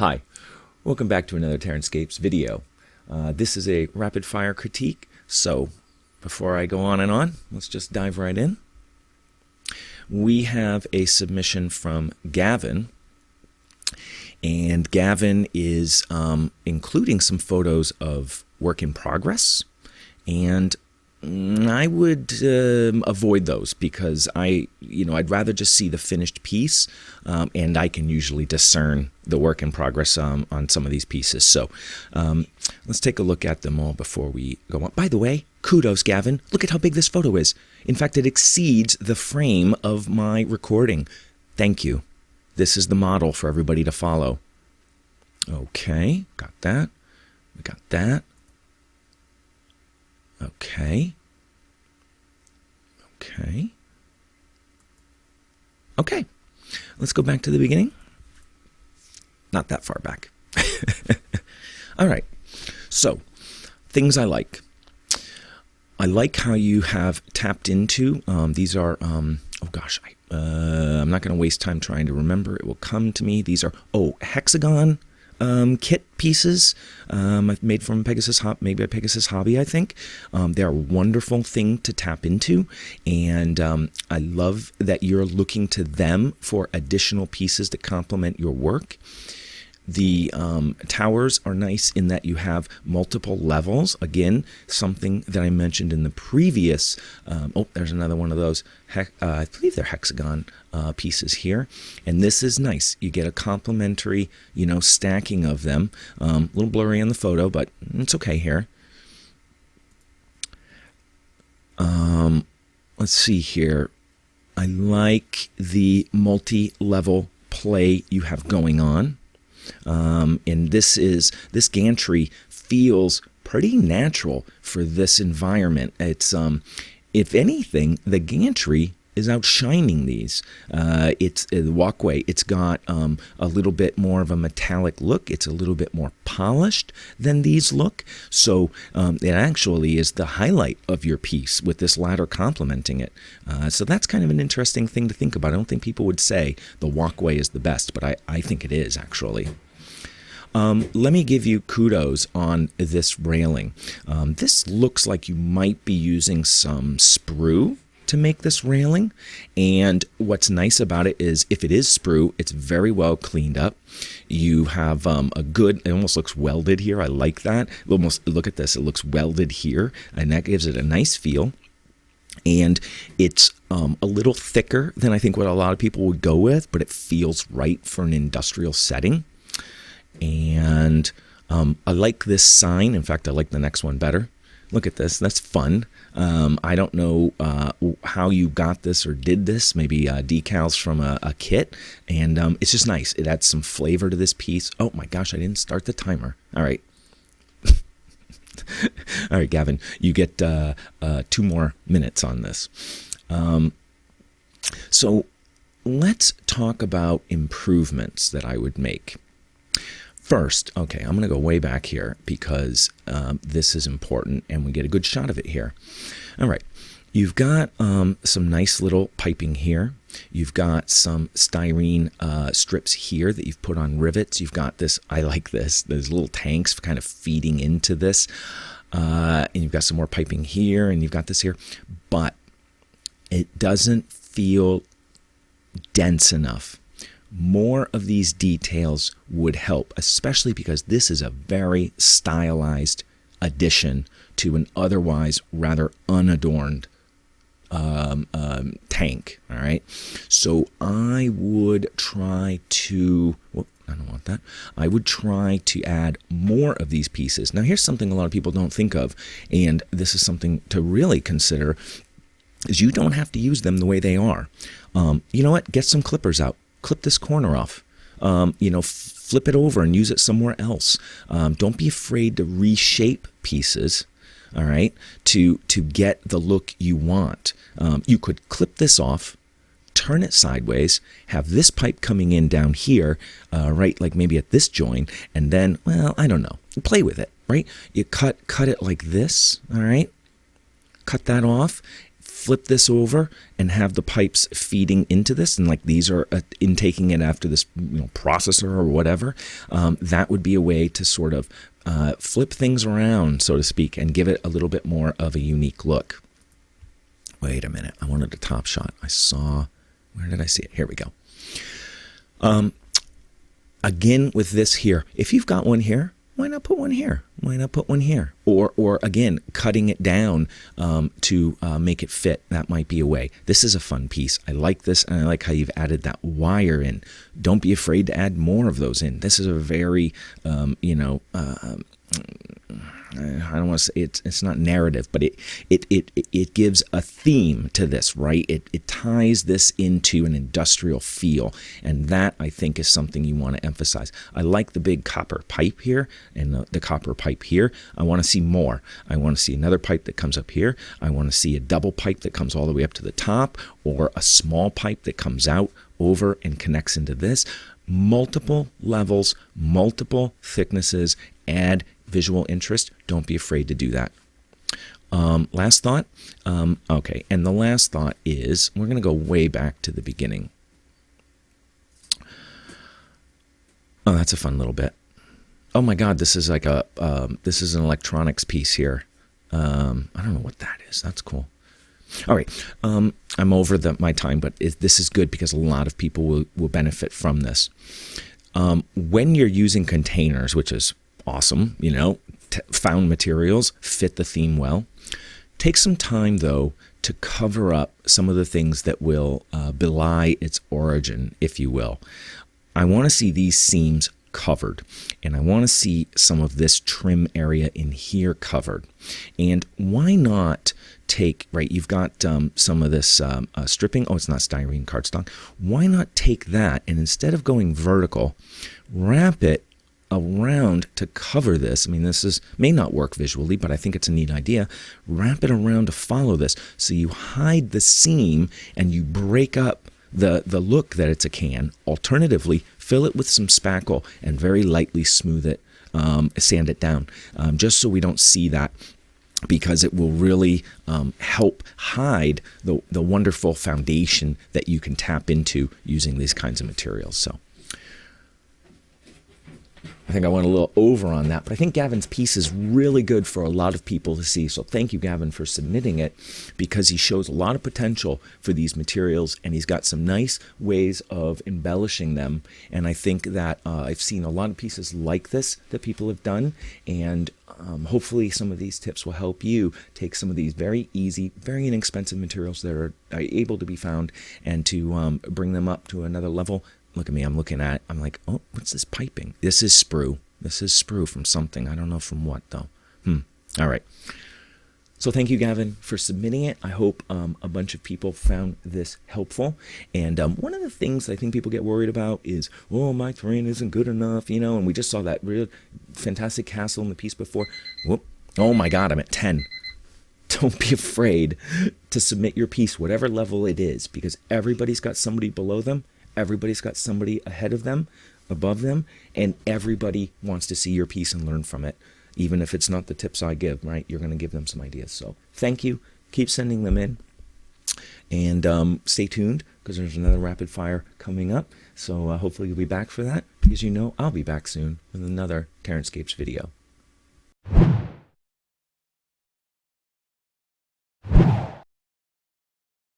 Hi, welcome back to another Terranscapes video. This is a rapid fire critique, so before I go on and on, let's just dive right in. We have a submission from Gavin, and Gavin is including some photos of work in progress, and I would avoid those because I'd rather just see the finished piece, and I can usually discern the work in progress on some of these pieces. So let's take a look at them all before we go on. By the way, kudos, Gavin. Look at how big this photo is. In fact, it exceeds the frame of my recording. Thank you. This is the model for everybody to follow. Okay, got that. We got that. Okay. Let's go back to the beginning. Not that far back. All right. So, things I like. I like how you have tapped into, these are, I'm not going to waste time trying to remember. It will come to me. These are, hexagon kit pieces I've made from Pegasus Hobby, I think. They're a wonderful thing to tap into, and I love that you're looking to them for additional pieces to complement your work. The towers are nice in that you have multiple levels. Again, something that I mentioned in the previous, there's another one of those, I believe they're hexagon pieces here. And this is nice. You get a complementary, stacking of them. A little blurry on the photo, but it's okay here. Let's see here. I like the multi-level play you have going on. And this gantry feels pretty natural for this environment. It's if anything, the gantry is outshining these. It's the walkway. It's got a little bit more of a metallic look. It's a little bit more polished than these look. So it actually is the highlight of your piece with this ladder complementing it. So that's kind of an interesting thing to think about. I don't think people would say the walkway is the best, but I think it is actually. Let me give you kudos on this railing. This looks like you might be using some sprue to make this railing, and what's nice about it is if it is sprue, it's very well cleaned up. You have a good, it almost looks welded here. I like that. Almost, look at this, it looks welded here, and that gives it a nice feel. And it's a little thicker than I think what a lot of people would go with, but it feels right for an industrial setting. And I like this sign. In fact, I like the next one better. Look at this. That's fun. I don't know how you got this or did this. Maybe decals from a kit. And it's just nice. It adds some flavor to this piece. Oh my gosh, I didn't start the timer. All right. All right, Gavin, you get 2 more minutes on this. So let's talk about improvements that I would make. First, okay, I'm going to go way back here because this is important and we get a good shot of it here. All right, you've got some nice little piping here. You've got some styrene strips here that you've put on rivets. You've got this, I like this, there's little tanks kind of feeding into this. And you've got some more piping here and you've got this here. But it doesn't feel dense enough. More of these details would help, especially because this is a very stylized addition to an otherwise rather unadorned tank. All right, so I would try to, I don't want that. I would try to add more of these pieces. Now, here's something a lot of people don't think of, and this is something to really consider, is you don't have to use them the way they are. You know what? Get some clippers out. Clip this corner off, flip it over and use it somewhere else. Don't be afraid to reshape pieces, all right, to get the look you want. You could clip this off, turn it sideways, have this pipe coming in down here, right, like maybe at this joint, and then, well, I don't know, play with it, right? You cut it like this, all right? Cut that off. flip this over and have the pipes feeding into this, and like these are intaking it after this processor or whatever, that would be a way to sort of flip things around, so to speak, and give it a little bit more of a unique look. Wait a minute. I wanted a top shot. Where did I see it? Here we go. Again, with this here, if you've got one here, why not put one here? Why not put one here? Or again, cutting it down to make it fit. That might be a way. This is a fun piece. I like this, and I like how you've added that wire in. Don't be afraid to add more of those in. This is a very, I don't want to say it's not narrative, but it gives a theme to this, right? It ties this into an industrial feel, and that, I think, is something you want to emphasize. I like the big copper pipe here and the copper pipe here. I want to see more. I want to see another pipe that comes up here. I want to see a double pipe that comes all the way up to the top, or a small pipe that comes out over and connects into this. Multiple levels, multiple thicknesses, add visual interest. Don't be afraid to do that. Last thought. Okay, and the last thought is, we're going to go way back to the beginning. Oh, that's a fun little bit. Oh my God, this is like this is an electronics piece here. I don't know what that is. That's cool. All right, I'm over my time, but this is good because a lot of people will benefit from this. When you're using containers, which is awesome, found materials fit the theme well. Take some time, though, to cover up some of the things that will belie its origin, if you will. I want to see these seams covered, and I want to see some of this trim area in here covered. And why not take, right, you've got some of this stripping. Oh, it's not styrene cardstock. Why not take that, and instead of going vertical, wrap it around to cover this. I mean, may not work visually, but I think it's a neat idea. Wrap it around to follow this, so you hide the seam and you break up the look that it's a can. Alternatively, fill it with some spackle and very lightly smooth it, sand it down, just so we don't see that, because it will really help hide the wonderful foundation that you can tap into using these kinds of materials. So I think I went a little over on that, but I think Gavin's piece is really good for a lot of people to see. So thank you, Gavin, for submitting it, because he shows a lot of potential for these materials, and he's got some nice ways of embellishing them. And I think that I've seen a lot of pieces like this that people have done, and hopefully some of these tips will help you take some of these very easy, very inexpensive materials that are able to be found, and to bring them up to another level. Look at me, I'm like, oh, what's this piping? This is sprue. This is sprue from something. I don't know from what, though. All right. So thank you, Gavin, for submitting it. I hope a bunch of people found this helpful. And one of the things I think people get worried about is, oh, my terrain isn't good enough, and we just saw that real fantastic castle in the piece before. Whoop. Oh, my God, I'm at 10. Don't be afraid to submit your piece, whatever level it is, because everybody's got somebody below them. Everybody's got somebody ahead of them, above them, and everybody wants to see your piece and learn from it. Even if it's not the tips I give, right? You're going to give them some ideas. So thank you. Keep sending them in. And stay tuned, because there's another rapid fire coming up. So hopefully you'll be back for that, because I'll be back soon with another Terranscapes video.